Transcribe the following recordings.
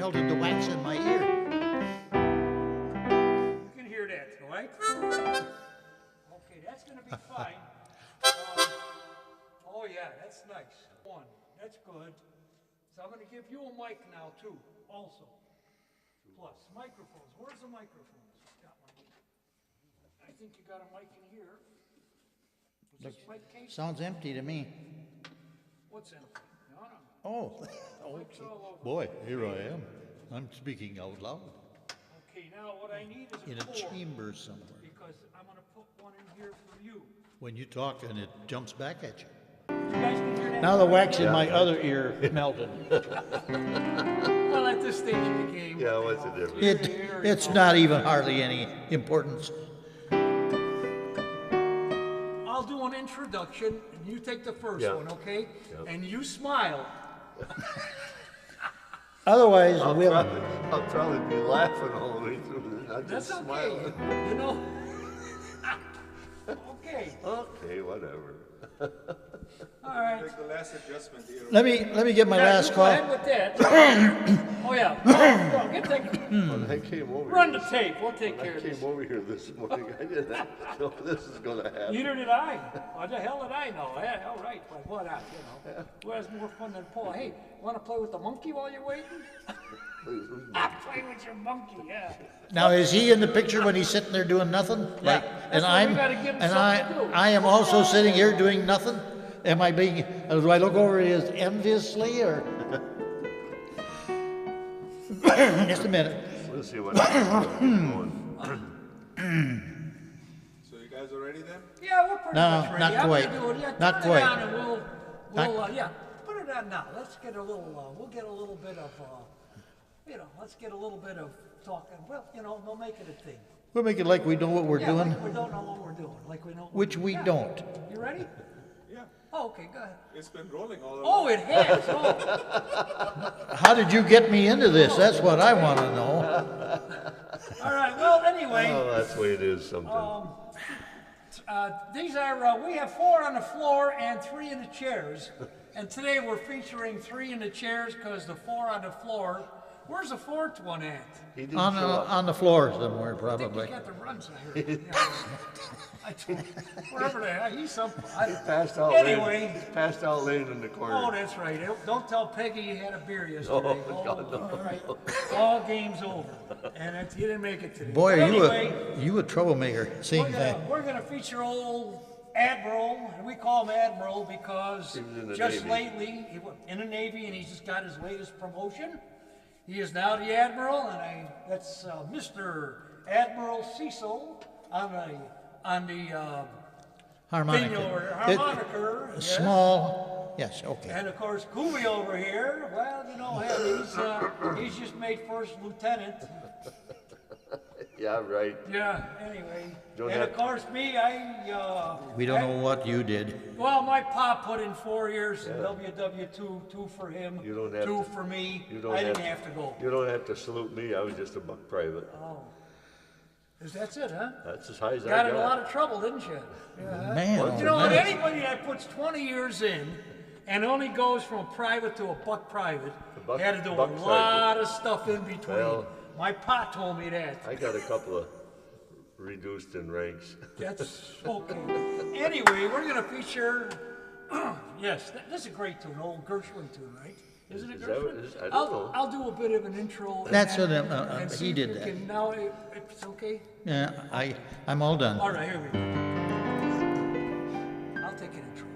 melted the wax in my ear. You can hear that, all right? Okay, that's going to be fine. Oh, yeah, that's nice. One, that's good. So I'm going to give you a mic now, too, also. Plus, microphones. Where's the microphones? Got one. I think you got a mic in here. Was this mic case? Sounds empty to me. What's empty? No, no. Oh, Mic's all over. boy, here I am. I'm speaking out loud Okay, now what I need is in a a cord, chamber somewhere. because I'm going to put one in here for you. When you talk and it jumps back at you. You guys can hear that? Now the wax in my other ear melted. Well, at this stage of the game. Yeah, what's the difference? It's not even hardly any importance. I'll do an introduction, and you take the first Yeah. one, okay? Yep. And you smile. Otherwise, I'll we'll... probably be laughing all the way through this. Not That's just okay. smiling. You know? Okay. Okay, whatever. All right. Make the last adjustment here. Let me get my Yeah, last you go call. ahead with that. Oh, yeah. Go, get that. When I came over Run the here, tape. We'll take when care I of this. came over here this morning, I didn't know this is gonna happen. Neither did I. What the hell did I know? Yeah, all right, but what else, you know? Who has more fun than Paul? Hey, want to play with the monkey while you're waiting? Play with your monkey, yeah. Now, is he in the picture when he's sitting there doing nothing? Like, that's why we gotta give him something to do. I am also sitting here doing nothing? Am I being, do I look over as enviously or? Just a minute. We'll see what happens. So you guys are ready then? Yeah, we're pretty No, much ready. not I'm quite. gonna do it. Yeah, Not turn quite. it on and we'll Not- put it on now. Let's get a little, we'll get a little bit of, let's get a little bit of talking. Well, we'll make it a thing. We'll make it like we know what we're Yeah, doing, like we don't know what we're doing, like we know. what which we're we doing. don't. You ready? Yeah. Oh, okay, go ahead. It's been rolling all along. Oh, it has. Oh. How did you get me into this? That's what I want to know. All right. Well, anyway. Oh, that's the way it is sometimes. These are, we have 4 on the floor and 3 in the chairs. And today we're featuring 3 in the chairs because the 4 on the floor, where's the 4th one at? He didn't show up. On the floor somewhere, I think probably. he got the runs I heard. Wherever they are, he's some. He passed out. Anyway. He passed out laying in the corner. Oh, that's right. Don't tell Peggy you had a beer yesterday. Oh, God, no. All right. All game's over. And you didn't make it today. Boy, But are anyway, you a troublemaker, seeing that. we're gonna feature old Admiral, and we call him Admiral because He was in the just Navy. lately, he was in the Navy and he's just got his latest promotion. He is now the Admiral, and that's Mr. Admiral Cecil on the Harmonica. thing over It- harmonica. Yes. Small, yes, okay. And of course, Kubi over here, well, you know him, he's just made first lieutenant. Yeah, right. Yeah, anyway. Don't And have- of course, me, We don't know what you did. well, my pop put in 4 years in WW2, 2 for him, You don't have 2 to- for me. you don't I didn't have- have to go. You don't have to salute me. I was just a buck private. Oh. That's it, huh? That's as high as Got I in a got. lot of trouble, didn't you? Yeah. Man, Well, oh, You know, and man. anybody that puts 20 years in and only goes from a private to a buck private buck- had to do a buck lot of stuff in between. Well- My pa told me that. I got a couple of reduced in ranks. That's okay. Anyway, we're going to feature, yes, this is a great tune, old Gershwin tune, right? Isn't it Is that what Gershwin? it is? I don't know. I'll do a bit of an intro. and That's then- what, and see he if did we that. can- Now, if it's okay? Yeah, I'm all done. All right, here we go. I'll take an intro.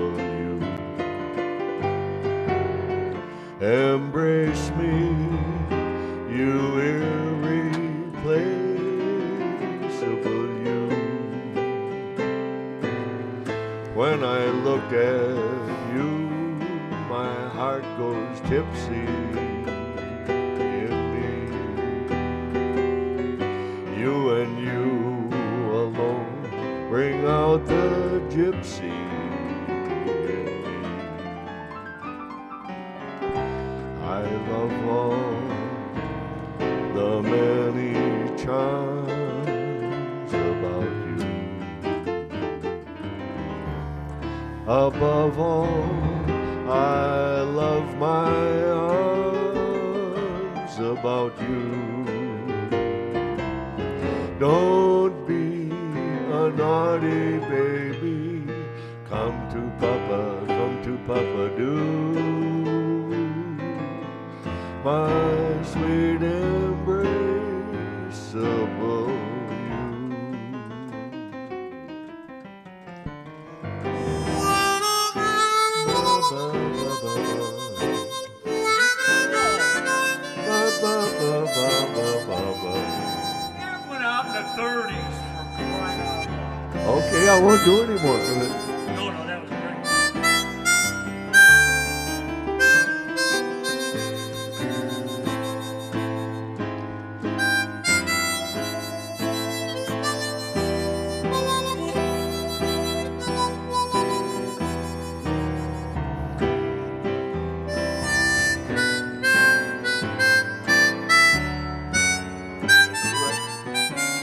you. Embrace me, you irreplaceable you. When I look at you, my heart goes tipsy in me. You and you alone bring out the gypsy in me. I love all the many charms about you. Above all, I love my arms about you. Don't be a naughty baby. Come to Papa, do. My sweet embraceable you. That went out in the 30s for crying out loud. Okay, I won't do any more of it. No, that was great.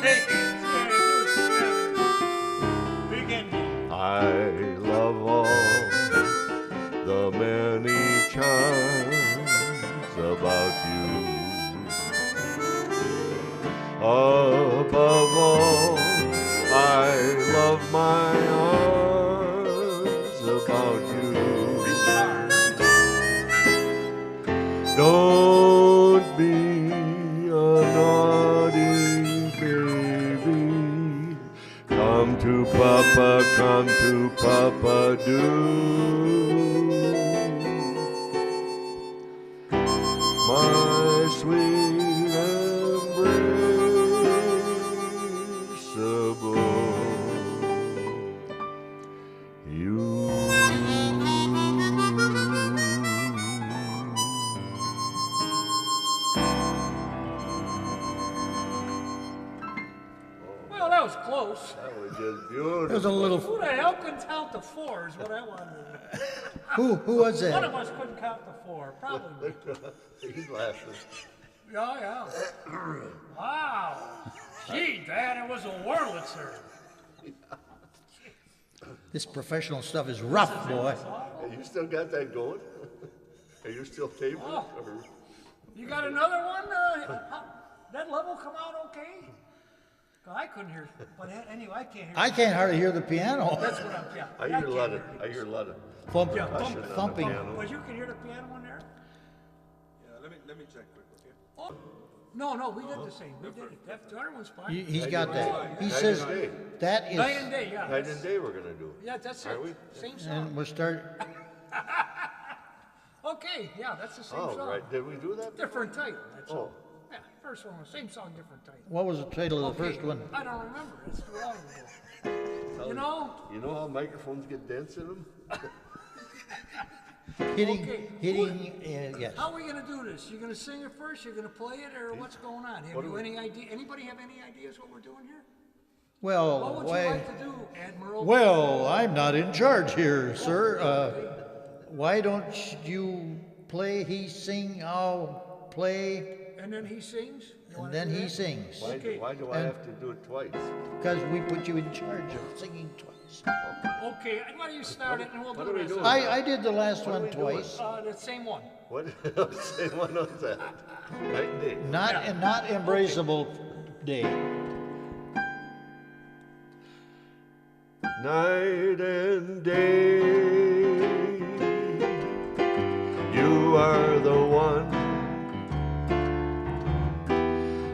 Hey, big ending. I love all the many charms about you. Above all, I love my arms about you. Don't be a naughty baby. Come to Papa, do. My sweet embraceable you. Well, that was close. That was just It was beautiful. a little. Who the hell can count to four is what I wanted to know. Who was One that? of us couldn't count to four, probably. He's laughing. Yeah. Wow. Gee, Dad, it was a Wurlitzer. This professional stuff is rough, boy. Hey, you still got that going? Are you still taping? Oh. Or- You got another one? That level come out okay? 'Cause I couldn't hear, but anyway, I can't hear. I can't hardly hear the piano. That's what I'm, yeah. I hear a lot of Thump, Yeah, percussion on the thumping. piano. But you can hear the piano in there? Yeah, let me check quick, okay? Oh, no, we did the same. We did it. The other one's fine. He's got that. He Night says and day. that Night and is, day, yeah. Night and day we're gonna do. Yeah, that's it. Are we? Same song. and we'll start. Okay, yeah, that's the same Oh, song. right. Did we do that? Different title, that's all. Oh. Yeah, first one was same song, different title. What was the title of the Okay, first one? I don't remember. It's too long ago. You know? You know how microphones get dents in them? Hitting, Okay. yes. How are we gonna do this? You gonna sing it first? You gonna play it, or what's going on? Have you any idea? Anybody have any ideas what we're doing here? What Well, would you why? like to do, Admiral? Well, I'm not in charge here, sir. Why don't you play? He sing. I'll play, And then he sings? You and wanna then do he that? sings. Why, Okay. why do I have to do it twice? Because we put you in charge of singing twice. Okay, why don't you start it and we'll What do are we this. doing? I did the last What are one we doing? twice. The same one. What? Say one on that. Night and day. Not embraceable day. Night and day, you are the one.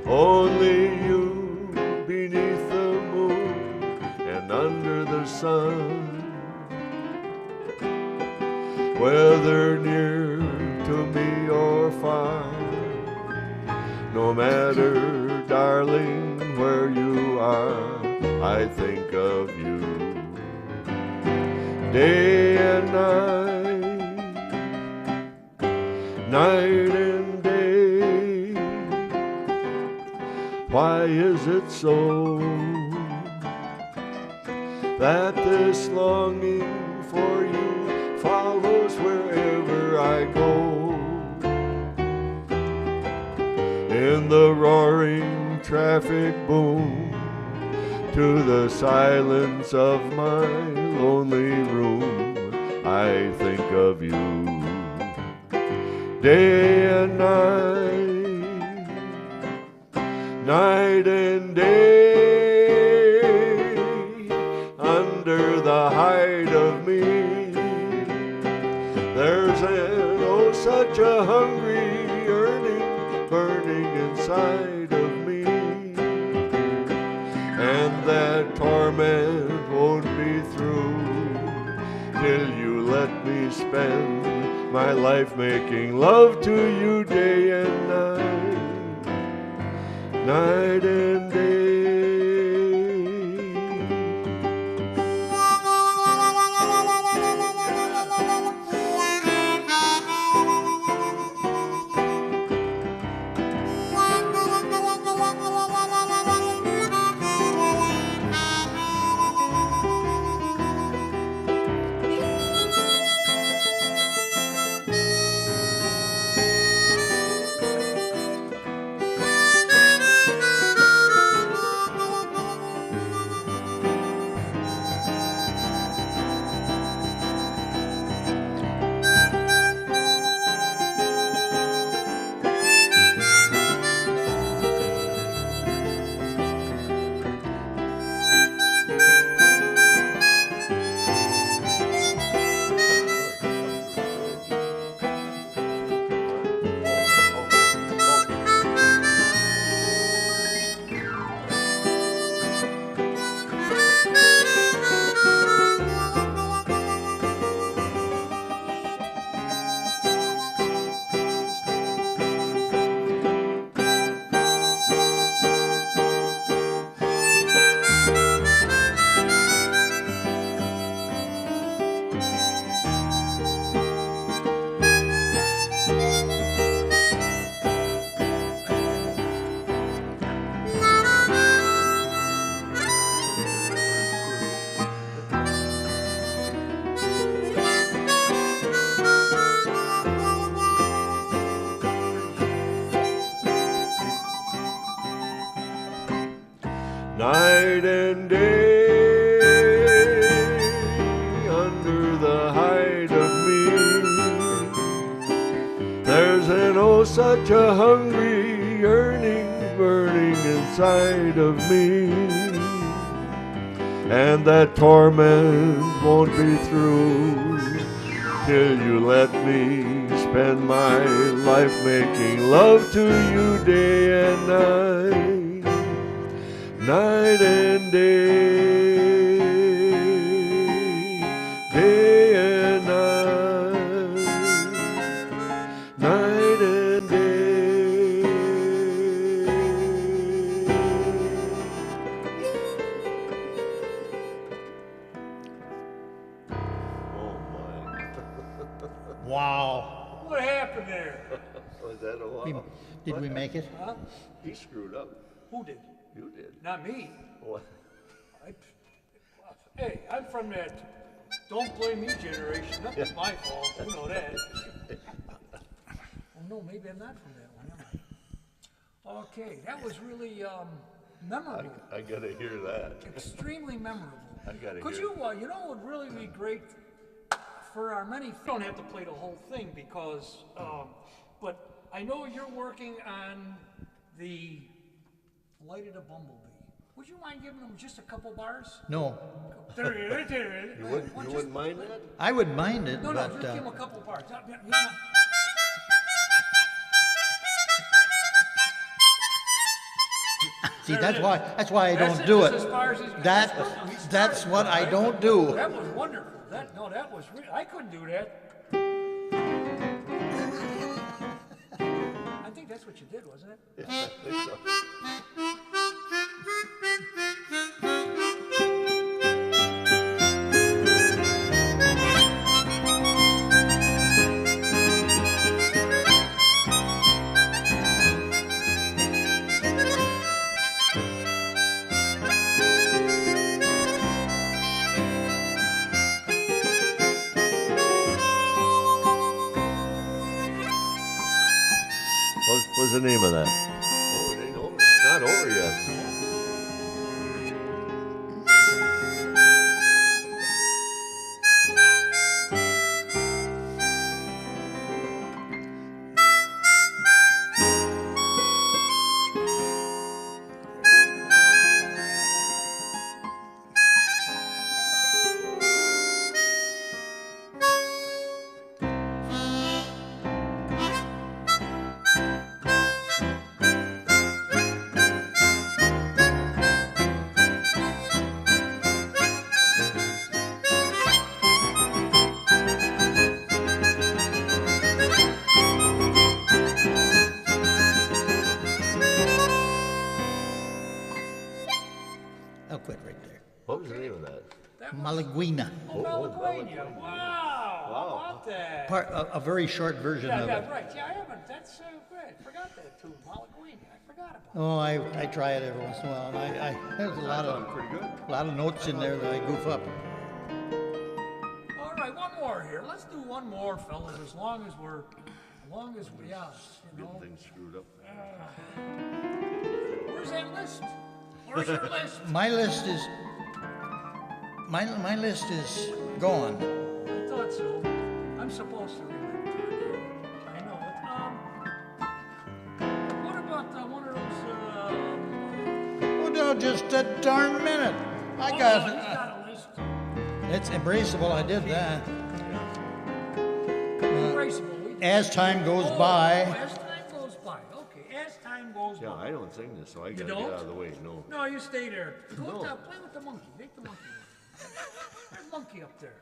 Only you beneath the moon and under the sun. whether near to me or far. No matter, darling, where you are, I think of you day and night, night and day. Why is it so that this longing for you follows wherever I go? In the roaring traffic boom, to the silence of my lonely room, I think of you day and night, night and day. Under the hide of me, there's an oh such a hungry yearning burning inside of me, and that torment won't be through till you let me spend my life making love to you day and night, night and day. Night and day, under the hide of me, there's an oh such a hungry yearning burning inside of me, and that torment won't be through till you let me spend my life making love to you day and night, night and day, day and night, night and day. Oh my. Wow. What happened there? Was that a We- while? Did we make it? Huh? He screwed up. Who did? You did. Not me. What? Hey, I'm from that don't blame me generation. That's my fault. You know that. Oh no, maybe I'm not from that one, am I? Okay, that was really memorable. I gotta hear that. Extremely memorable. I gotta Could hear you, you know, it would really be great for our many. You don't have to play the whole thing because, but I know you're working on the Light of the Bumblebee. Would you mind giving them just a couple bars? No. There it is. You wouldn't mind that? I would mind it, No, but just give them a couple bars. see, that's why I don't do That's as it. far as he's got. That's what I don't do. That was wonderful. That was. I couldn't do that. that's what you did, wasn't it? Yeah, I think so. What's the name of that? Oh, it ain't over. It's not over yet. I'll quit right there. What was the name of that? Malaguena. Oh, Malaguena. Wow. How about that? A very short version Yeah, of yeah, it. right. Yeah, I haven't. That's great. Forgot that tune, Malaguena. I forgot about it. Oh, I try it every once in a while, and there's a Pretty good. lot of notes in there that I goof up. All right, one more here. Let's do one more, fellas, as long as we are, you know. Things screwed up. Where's that list? Where's your list? My list is gone. I thought so. I'm supposed to remember. I know it. What about one of those? Oh no, just a darn minute. I He's got got a list. It's embraceable. I did that. Embraceable. We did. As time goes Oh, by. as time goes by. Okay, as time goes Yeah, by. I don't sing this, so I gotta get don't? out of the way. No. No, you stay there. Go No. play with the monkey. Make the monkey. There's a monkey up there.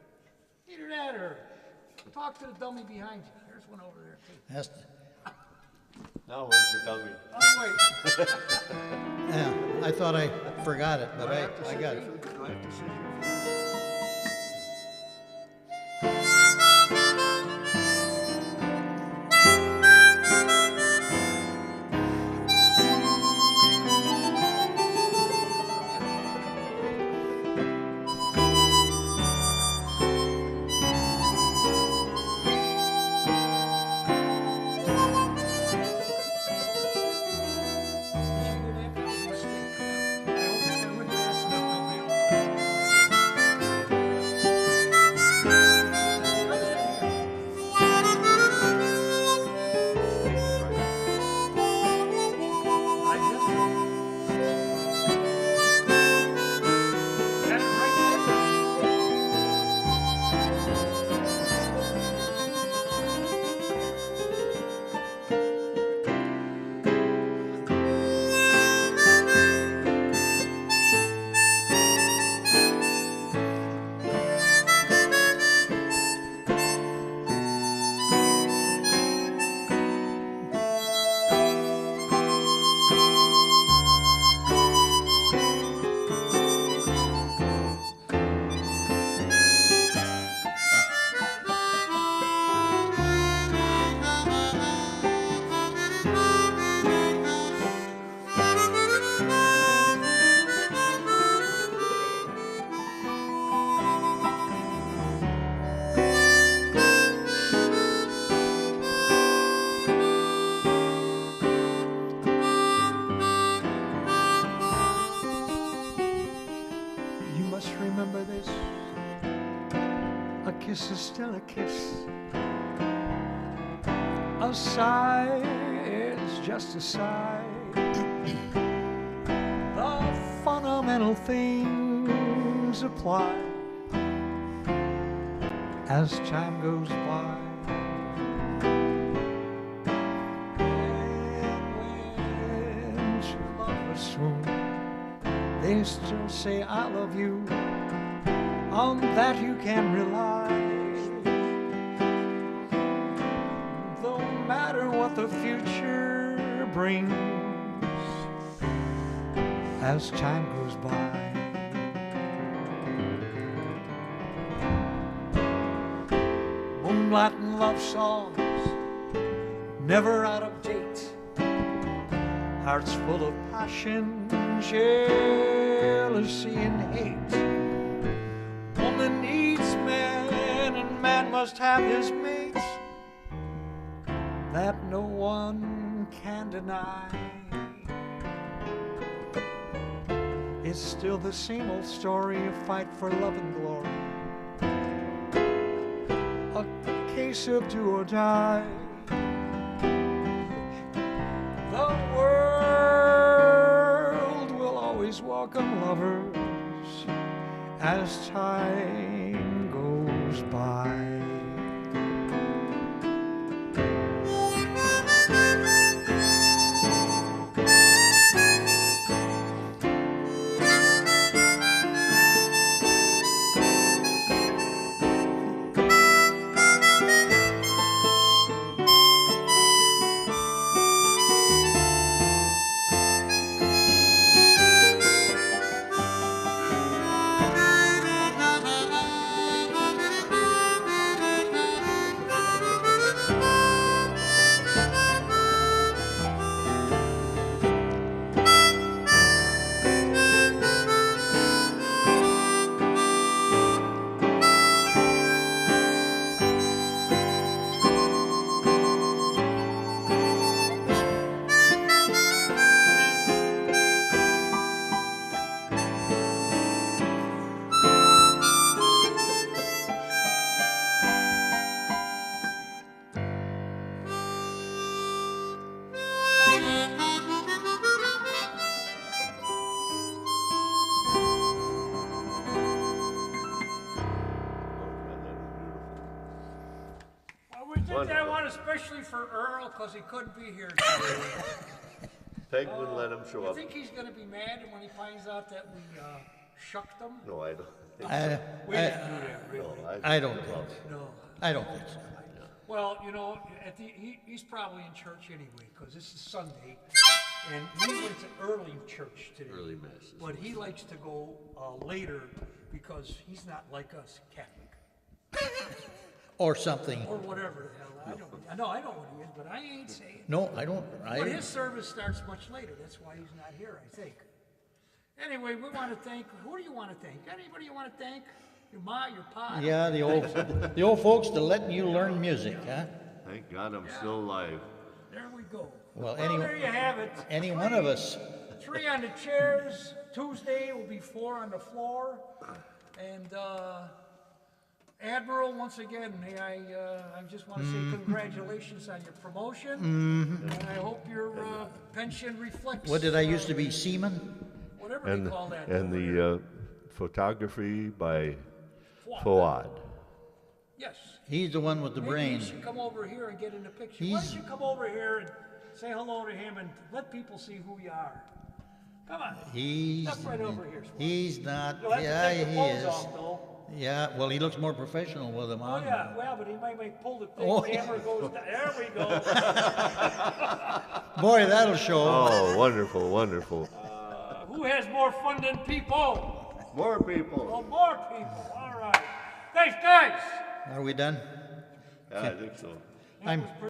Either that or talk to the dummy behind you. There's one over there too. That's, Now where's the dummy? Oh wait. yeah, I thought I forgot it, but I got it. Do I have to sit here? Did you hear that? That was a mistake. I hope I wouldn't mess it up. Nobody will know. How's that here? I guess so. Got it right there. You must remember this. A kiss is still a kiss. A sigh is just a sigh. The fundamental things apply as time goes by. And when two lovers swoon, they still say I love you. On that you can rely. No matter what the future brings as time goes by. Moonlight and love songs, never out of date. Hearts full of passion, jealousy and hate. Woman needs man and man must have his mate. That no one can deny. It's still the same old story, a fight for love and glory. A case of do or die. The world will always welcome lovers as time goes by. We did that one especially for Earl because he couldn't be here today. Peg wouldn't let him show You up. think he's going to be mad when he finds out that we shucked him? No, I don't. We didn't do that, really. I don't think so. No. I don't think so. Well, you know, he's probably in church anyway because this is Sunday, and we went to early church today. Early mass. But he likes to go later because he's not like us, Catholic. Or something. Or whatever the hell. I know what he is, but I ain't saying. No, I don't. But his service starts much later. That's why he's not here, I think. Anyway, we want to thank. Who do you want to thank? Anybody you want to thank? Your ma, your pa? Yeah, the old folks that letting you learn music, huh? Thank God I'm still alive. There we go. Well, There you have it. any one of us. 3 on the chairs. Tuesday will be 4 on the floor. And Admiral, once again, may I just want to say congratulations on your promotion. And I hope your pension reflects. What did I used to be, seaman? Whatever they call that. And over here. the photography by Fuad. Yes. He's the one with the Maybe brain. you should come over here and get in the picture. Why don't you come over here and say hello to him and let people see who you are? Come on. Step right over here. He's not. You'll have to Yeah, take the he clothes is. off, though. Yeah, well, he looks more professional with them Oh, on. yeah, well, but he might pull the thing, Oh, camera goes down. There we go. Boy, that'll show. Oh, wonderful, wonderful. Who has more fun than people? More people. Oh, more people. All right. Thanks, guys. Are we done? Yeah, I think so. I'm.